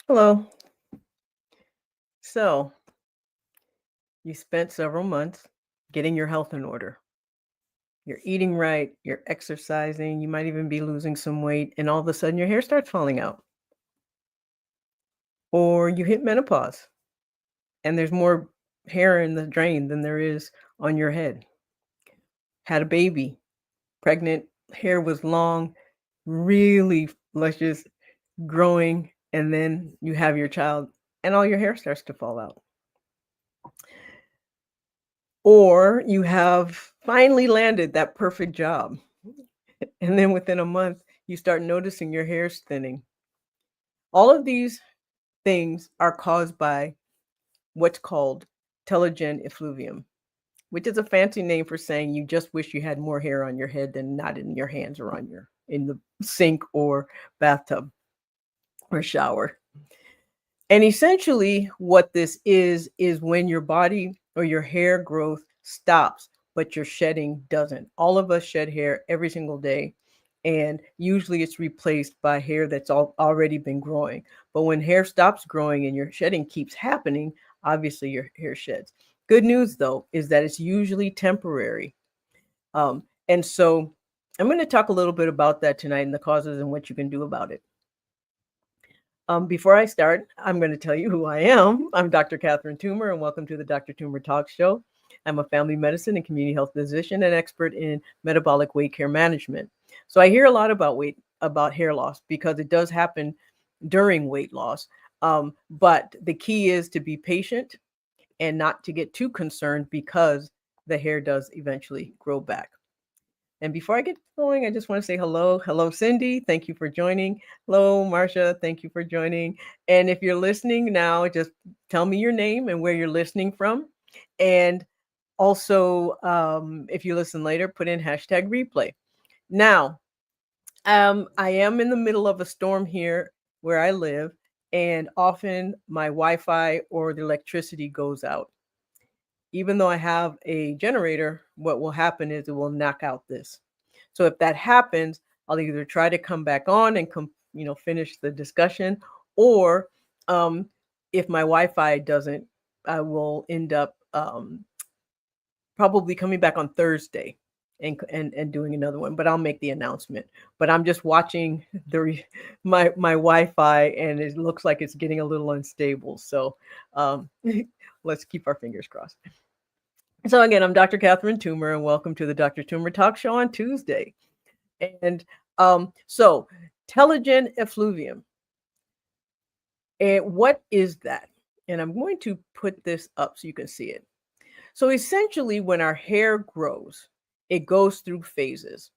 Hello. So, you spent several months getting your health in order. You're eating right, you're exercising, you might even be losing some weight, and all of a sudden your hair starts falling out. Or you hit menopause and there's more hair in the drain than there is on your head. Had a baby, pregnant, hair was long, really luscious, growing, and then you have your child and all your hair starts to fall out. Or you have finally landed that perfect job. And then within a month, you start noticing your hair's thinning. All of these things are caused by what's called telogen effluvium, which is a fancy name for saying you just wish you had more hair on your head than not in your hands or on your in the sink or bathtub or shower. And essentially what this is when your body or your hair growth stops, but your shedding doesn't. All of us shed hair every single day. And usually it's replaced by hair that's already been growing. But when hair stops growing and your shedding keeps happening, obviously your hair sheds. Good news, though, is that it's usually temporary. And so I'm going to talk a little bit about that tonight and the causes and what you can do about it. Before I start, I'm going to tell you who I am. I'm Dr. Catherine Toomer, and welcome to the Dr. Toomer Talk Show. I'm a family medicine and community health physician and expert in metabolic weight care management. So I hear a lot about hair loss because it does happen during weight loss. But the key is to be patient and not to get too concerned because the hair does eventually grow back. And before I get going, I just want to say hello. Hello, Cindy. Thank you for joining. Hello, Marcia. Thank you for joining. And if you're listening now, just tell me your name and where you're listening from. And also, if you listen later, put in hashtag replay. Now, I am in the middle of a storm here where I live, and often my Wi-Fi or the electricity goes out. Even though I have a generator, what will happen is it will knock out this. So if that happens, I'll either try to come back on and finish the discussion, or if my Wi-Fi doesn't, I will end up probably coming back on Thursday and doing another one. But I'll make the announcement. But I'm just watching my Wi-Fi, and it looks like it's getting a little unstable. So let's keep our fingers crossed. So again, I'm Dr. Catherine Toomer, and welcome to the Dr. Toomer Talk Show on Tuesday. And so Telogen Efluvium. And what is that? And I'm going to put this up so you can see it. So essentially, when our hair grows, it goes through phases.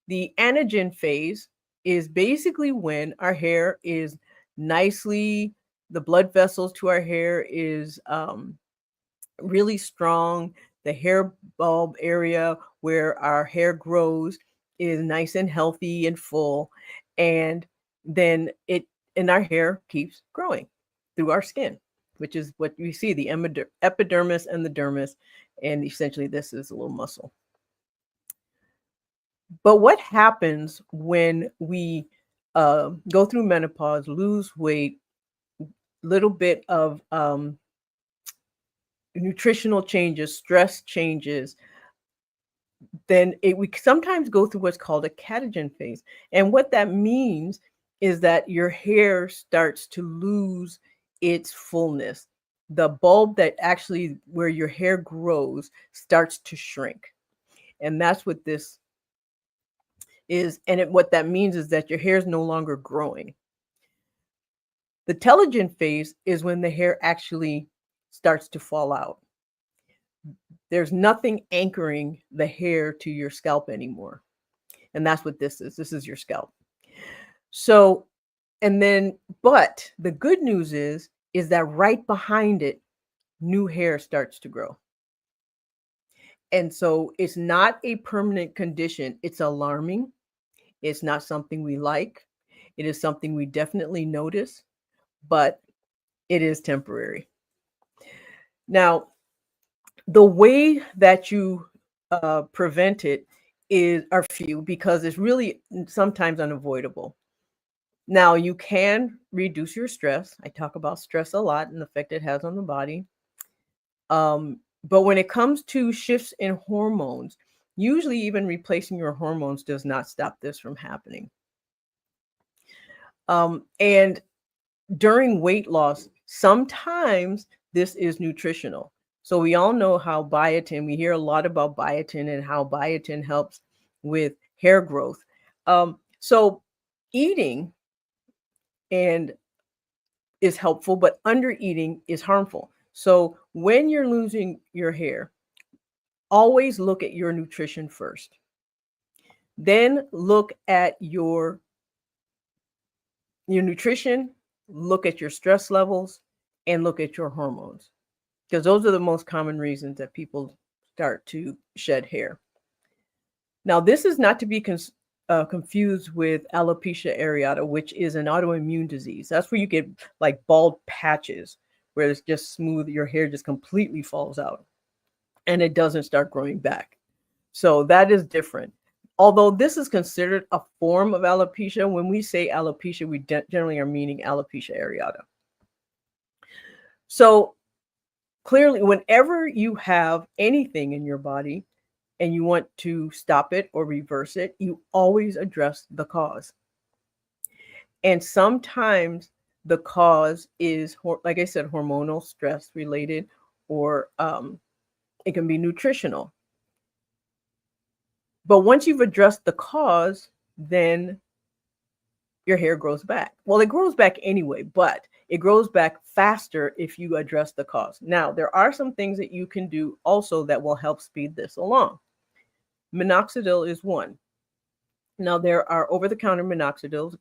The anagen phase is basically when our hair is nicely, the blood vessels to our hair is really strong. The hair bulb area where our hair grows is nice and healthy and full. And then our hair keeps growing through our skin, which is what you see, the epidermis and the dermis. And essentially this is a little muscle. But what happens when we go through menopause, lose weight, little bit of nutritional changes, stress changes, then we sometimes go through what's called a catagen phase. And what that means is that your hair starts to lose its fullness. The bulb that actually where your hair grows starts to shrink. And that's what this is. And what that means is that your hair is no longer growing. The telogen phase is when the hair actually starts to fall out. There's nothing anchoring the hair to your scalp anymore. And that's what this is. This is your scalp. So, but the good news is that right behind it, new hair starts to grow. And so it's not a permanent condition. It's alarming. It's not something we like. It is something we definitely notice, but it is temporary. Now, the way that you prevent it are few, because it's really sometimes unavoidable. Now, you can reduce your stress. I talk about stress a lot and the effect it has on the body. But when it comes to shifts in hormones, usually even replacing your hormones does not stop this from happening. And during weight loss, sometimes this is nutritional. So we all know how biotin, we hear a lot about biotin and how biotin helps with hair growth. So eating and is helpful, but under eating is harmful. So when you're losing your hair, always look at your nutrition first. Then look at your nutrition, look at your stress levels, and look at your hormones, because those are the most common reasons that people start to shed hair. Now, this is not to be confused with alopecia areata, which is an autoimmune disease. That's where you get like bald patches, where it's just smooth, your hair just completely falls out and it doesn't start growing back. So that is different. Although this is considered a form of alopecia, when we say alopecia, we generally are meaning alopecia areata. So clearly, whenever you have anything in your body and you want to stop it or reverse it, you always address the cause. And sometimes the cause is, like I said, hormonal, stress related, or it can be nutritional. But once you've addressed the cause, then your hair grows back. Well, it grows back anyway, but it grows back faster if you address the cause. Now, there are some things that you can do also that will help speed this along. Minoxidil is one. Now, there are over-the-counter minoxidils.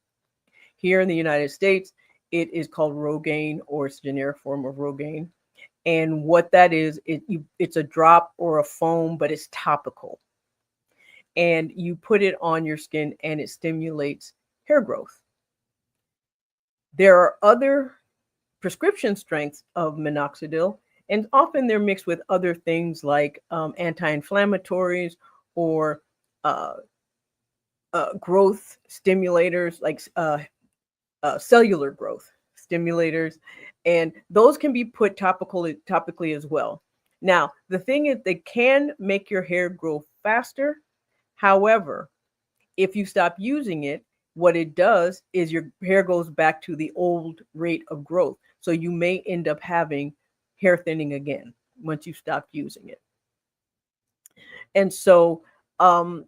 Here in the United States, it is called Rogaine, or it's a generic form of Rogaine. And what that is, it's a drop or a foam, but it's topical. And you put it on your skin and it stimulates hair growth. There are other prescription strengths of minoxidil, and often they're mixed with other things like anti-inflammatories or uh, growth stimulators, like cellular growth stimulators, and those can be put topically as well. Now, the thing is, they can make your hair grow faster. However, if you stop using it, what it does is your hair goes back to the old rate of growth. So you may end up having hair thinning again once you stop using it. And so I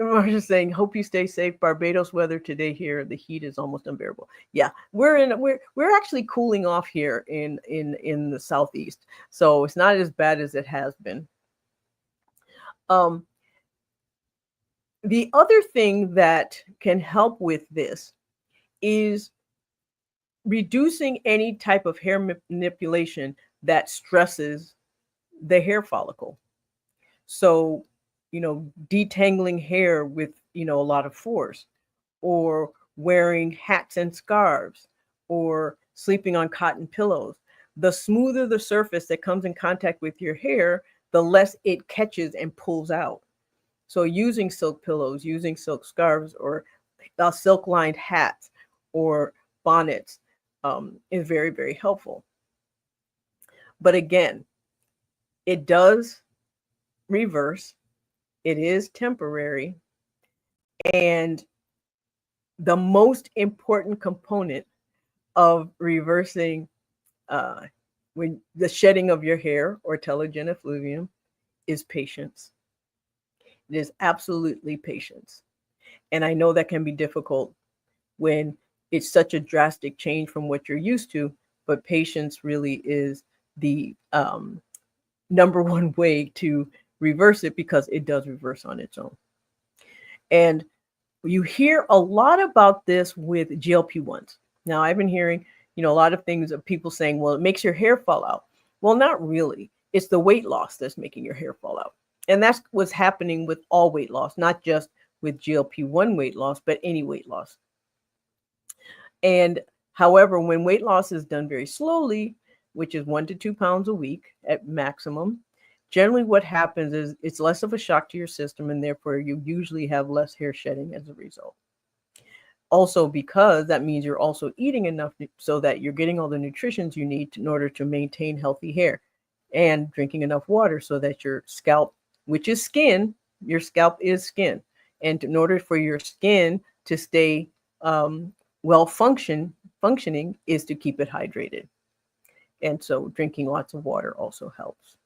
was just saying, hope you stay safe. Barbados weather today here. The heat is almost unbearable. Yeah, we're actually cooling off here in the southeast. So it's not as bad as it has been. The other thing that can help with this is reducing any type of hair manipulation that stresses the hair follicle. So, detangling hair with, a lot of force, or wearing hats and scarves, or sleeping on cotton pillows. The smoother the surface that comes in contact with your hair, the less it catches and pulls out. So using silk pillows, using silk scarves, or silk lined hats or bonnets is very, very helpful. But again, it does reverse, it is temporary, and the most important component of reversing when the shedding of your hair, or telogen effluvium, is patience. It is absolutely patience. And I know that can be difficult when it's such a drastic change from what you're used to, but patience really is the number one way to reverse it, because it does reverse on its own. And you hear a lot about this with GLP-1s. Now, I've been hearing, a lot of things of people saying, well, it makes your hair fall out. Well, not really. It's the weight loss that's making your hair fall out. And that's what's happening with all weight loss, not just with GLP-1 weight loss, but any weight loss. And however, when weight loss is done very slowly, which is 1 to 2 pounds a week at maximum, generally what happens is it's less of a shock to your system, and therefore you usually have less hair shedding as a result. Also, because that means you're also eating enough so that you're getting all the nutritions you need in order to maintain healthy hair, and drinking enough water so that your scalp, which is skin, your scalp is skin. And in order for your skin to stay well functioning is to keep it hydrated. And so drinking lots of water also helps.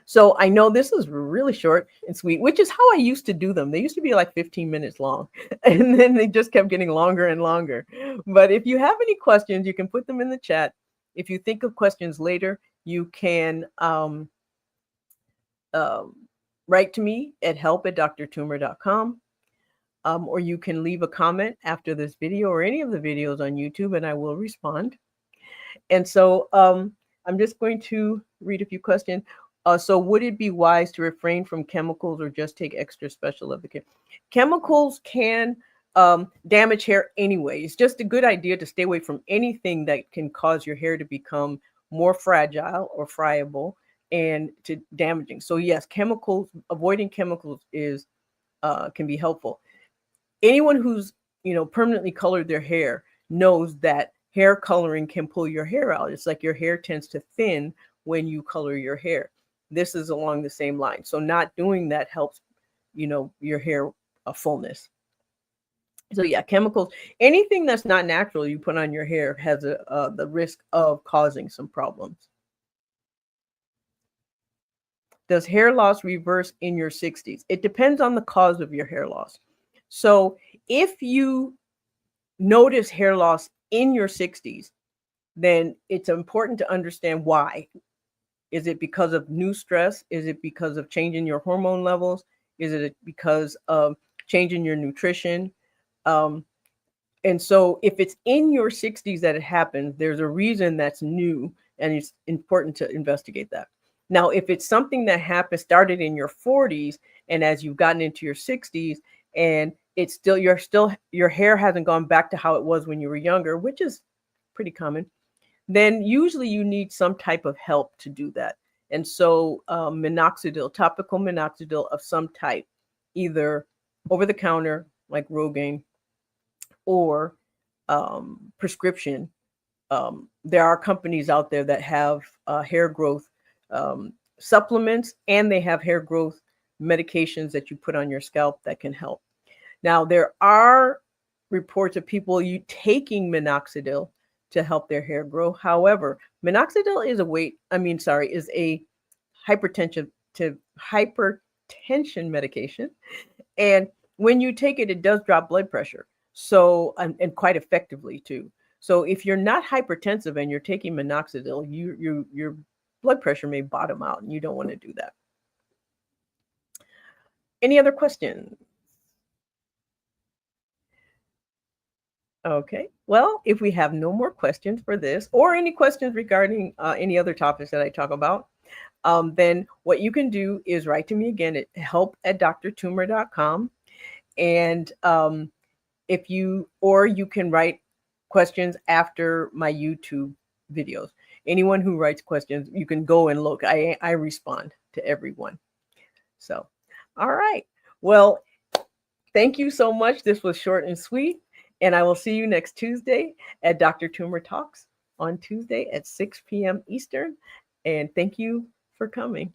So I know this is really short and sweet, which is how I used to do them. They used to be like 15 minutes long, and then they just kept getting longer and longer. But if you have any questions, you can put them in the chat. If you think of questions later, you can um, write to me at help@drtumor.com, or you can leave a comment after this video or any of the videos on YouTube, and I will respond. And so I'm just going to read a few questions. So would it be wise to refrain from chemicals or just take extra special of the care? Chemicals can damage hair anyway. It's just a good idea to stay away from anything that can cause your hair to become more fragile or friable and to damaging. So yes, chemicals, avoiding chemicals is can be helpful. Anyone who's permanently colored their hair knows that hair coloring can pull your hair out. It's like your hair tends to thin when you color your hair. This is along the same line. So not doing that helps, your hair fullness. So yeah, chemicals, anything that's not natural you put on your hair has the risk of causing some problems. Does hair loss reverse in your 60s? It depends on the cause of your hair loss. So if you notice hair loss in your 60s, then it's important to understand why. Is it because of new stress? Is it because of changing your hormone levels? Is it because of changing your nutrition? And so if it's in your 60s that it happens, there's a reason that's new, and it's important to investigate that. Now, if it's something that happened, started in your 40s, and as you've gotten into your 60s, and it's still your hair hasn't gone back to how it was when you were younger, which is pretty common, then usually you need some type of help to do that. And so minoxidil, topical minoxidil of some type, either over the counter like Rogaine or prescription. There are companies out there that have hair growth supplements, and they have hair growth medications that you put on your scalp that can help. Now, there are reports of people taking minoxidil to help their hair grow. However, minoxidil is is a hypertension medication. And when you take it, it does drop blood pressure. So, and quite effectively too. So if you're not hypertensive and you're taking minoxidil, your blood pressure may bottom out, and you don't want to do that. Any other questions? Okay. Well, if we have no more questions for this, or any questions regarding any other topics that I talk about, then what you can do is write to me again at help@drtumor.com. And you can write questions after my YouTube videos. Anyone who writes questions, you can go and look. I respond to everyone. So, all right. Well, thank you so much. This was short and sweet. And I will see you next Tuesday at Dr. Tumor Talks on Tuesday at 6 p.m. Eastern. And thank you for coming.